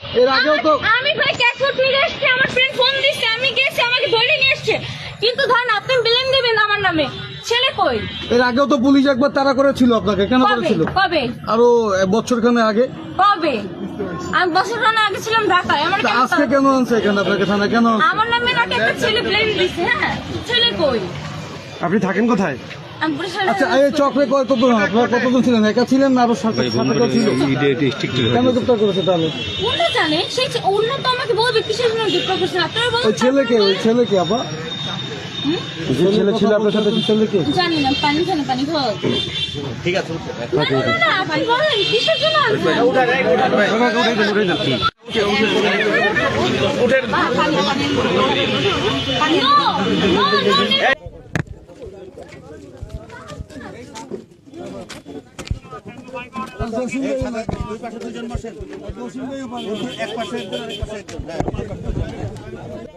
এর আগেও তো আমি ভাই ক্যাশফুড ফিরে এসেছি, আমার ফ্রেন্ড ফোন দিচ্ছে, আমি গেছি, আমাকে ধরে নিয়ে এসছে। কিন্তু ধরেন আপনি ব্লেম দেবেন আমার নামে, ছেলে কই? এর আগেও তো পুলিশ একবার তাড়া করেছিল আপনাকে, কেন কবে করেছিল? কবে আরো বছরখানে আগে। কবে? আমি বছরখানেক আগে ছিলাম ঢাকায়। আমার তা কেন আজকে কেন আনছে এখানে আপনাকে থানায় কেন আনছে? আমার নামে নাকি একটা ছেলে ব্লেম দিচ্ছে। হ্যাঁ, ছেলে কই? আপনি থাকেন কোথায়? আমি বরিশালে আচ্ছা এই চক্রে কতজন আপনারা কতজন ছিলেন? একা ছিলেন না আরো সাথে কেউ ছিল? কেন গ্রেপ্তার করেছে তাহলে? উনি জানে, সেই অন্য তো আমাকে বলবে কিসের জন্য গ্রেপ্তার করছে। আপনারা বলুন ওই ছেলেকে আপা যে ছেলে ছিল আপনার সাথে, ছেলেকে জানি না। পানি খান, পানি খাও। ঠিক আছে না, পানি খাওয়া কিসের জন্য আনছেন? দুই পাশে দুজন বসেন, এক পাশে একজন, আরেক পাশে একজন।